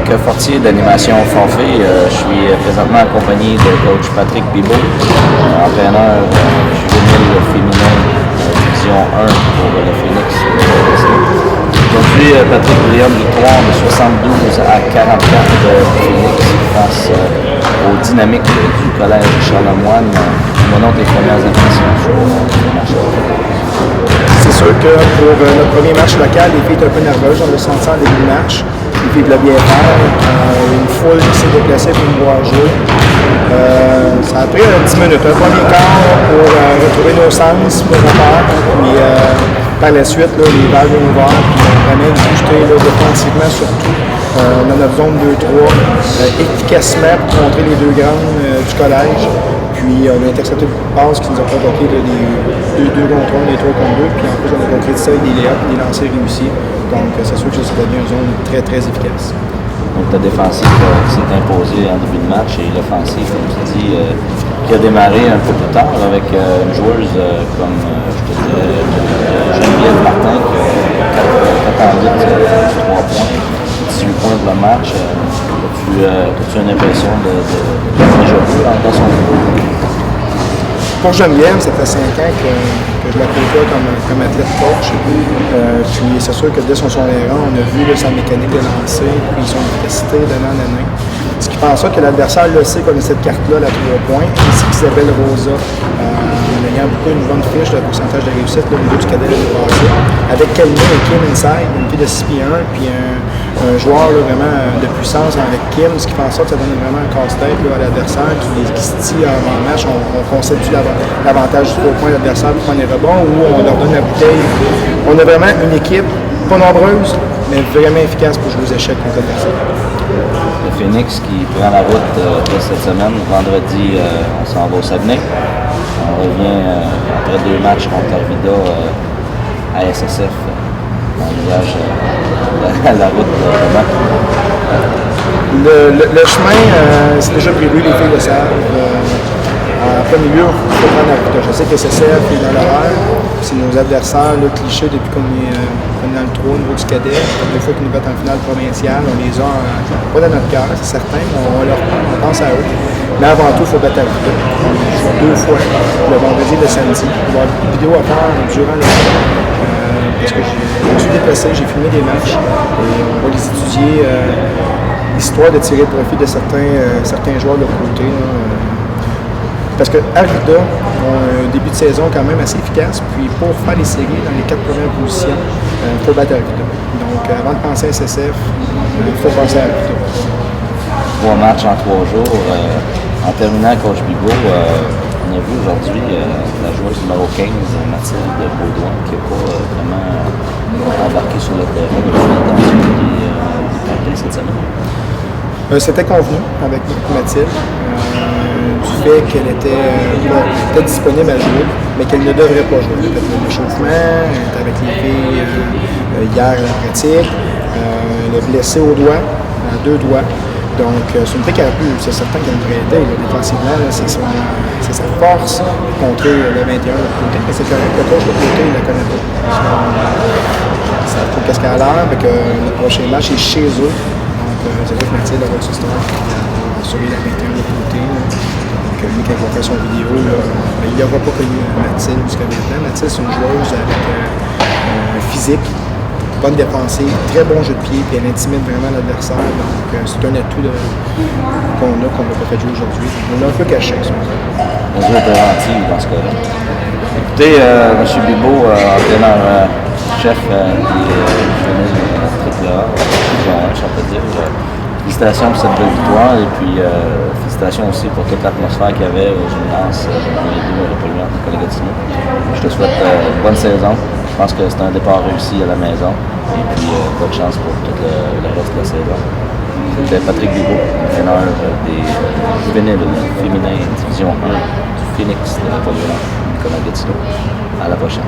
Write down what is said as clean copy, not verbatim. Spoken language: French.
Avec Fortier d'animation Forfait, je suis présentement accompagné de coach Patrick Bibeau, entraîneur juvénile féminin division 1 pour le Phoenix. Aujourd'hui, Patrick William victoire de 72 à 44 de Phoenix face aux dynamiques du collège Charlemagne. Mon autre les premières impressions sur le match. C'est sûr que pour notre premier match local, les filles étaient un peu nerveuses. On l'a senti en début de match. Les filles voulaient bien faire. Une foule qui s'est déplacée pour nous voir jouer. Ça a pris 10 minutes, un premier quart pour retrouver nos sens, pour repart. Puis par la suite, là, les balles ont ouvert. Puis on a vraiment exécuté défensivement surtout dans notre zone 2-3 efficacement pour contrer les deux grandes du collège. Puis on a intercepté beaucoup de passes qui nous ont provoqué les 2 contre 1, les 3 contre 2. Puis en plus, on a concrétisé avec des layups et des lancers réussis. Donc c'est sûr que ça devient une zone très, très efficace. Donc ta défensive s'est imposée en début de match et l'offensive, comme tu dis, qui a démarré un peu plus tard avec une joueuse comme, je te dirais, Geneviève Martin qui a attendu 3 points, 18 points pour le match. As-tu une impression de déjà vu dans son niveau? Pour Geneviève, ça fait 5 ans que je la côtoie comme athlète coach. Puis c'est sûr que dès son secondaire, on a vu sa mécanique de lancer, puis son efficacité d'année en année. Ce qui fait en sorte que l'adversaire le sait qu'on a cette carte-là, la 3 points, ici qu'Isabelle Rosa, en ayant beaucoup une bonne fiche de pourcentage de réussite au niveau du cadet de passé. Avec Kelly et Kim inside, une fille de 6 pieds 1, puis un joueur là, vraiment de puissance avec Kim, ce qui fait en sorte que ça donne vraiment un casse-tête à l'adversaire qui se dit avant le match, on constitue l'avantage du 3 points de l'adversaire pour prendre les rebonds ou on leur donne la bouteille. On a vraiment une équipe, pas nombreuse, mais vraiment efficace pour jouer aux échecs contre l'adversaire. Le Phoenix qui prend la route cette semaine. Vendredi, on s'en va au Saguenay. On revient après 2 matchs contre Arvida à SSF. On engage la route vraiment. Le chemin, c'est déjà prévu, les filles le savent. En premier lieu, il faut prendre la route. Je sais que SSF est dans l'horaire. C'est nos adversaires là, clichés depuis qu'on est dans le 3 au niveau du cadet. Des fois qu'ils nous battent en finale provinciale, on les a pas dans notre cœur, c'est certain, on pense à eux. Mais avant tout, il faut battre à Arvida. On joue 2 fois, le vendredi et le samedi. On va avoir beaucoup de vidéos à faire durant le parce que je me suis déplacé, j'ai filmé des matchs et on va les étudier, histoire de tirer profit de certains joueurs de leur côté. Parce que Arvida ont un début de saison quand même assez efficace, puis pour faire les séries dans les 4 premières positions, il faut battre Arvida. Donc avant de penser à SSF, il faut penser à Arvida. 3 matchs en 3 jours. En terminant, coach Bibeau, on a vu aujourd'hui la joueuse numéro 15, Mathilde Baudouin, qui n'a pas vraiment embarqué sur le terrain depuis l'attention des parties cette semaine. C'était convenu avec Mathilde. Du fait qu'elle était disponible à jouer, mais qu'elle ne devrait pas jouer. Elle a fait le échauffement, elle était avec les filles hier à la pratique, elle est blessée au doigt, à 2 doigts. Donc, c'est une fille qui a pu, c'est certain qu'elle devrait aider. Défensivement, c'est sa force contre le 21 de l'autre côté, mais c'est correct, le coach de l'autre côté, il ne la connaît pas. Ça trouve qu'est-ce qu'elle a l'air, avec le prochain match est chez eux. Donc, c'est vrai que Mathilde a votre histoire, surveiller la 21 de l'autre côté. Donc, lui, quand il va faire son vidéo, il n'aura pas connu Mathilde jusqu'à maintenant. Mathilde, c'est une joueuse avec un physique, bonne défensive, très bon jeu de pied, puis elle intimide vraiment l'adversaire. Donc, c'est un atout qu'on n'a pas fait jouer aujourd'hui. On l'a un peu caché, ça. Mesure préventive dans ce cas-là. Écoutez, M. Bibeau, entraîneur-chef des jeunes AAA, si on peut dire. Félicitations pour cette belle victoire et puis félicitations aussi pour toute l'atmosphère qu'il y avait au gymnase dans les 2 polluantes de Collegatino. Je te souhaite une bonne saison. Je pense que c'est un départ réussi à la maison et puis bonne chance pour tout le reste de la saison. C'était Patrick Bibeau, entraîneur des juvéniles féminins division 1 du Phoenix de la polluante de Collegatino. À la prochaine.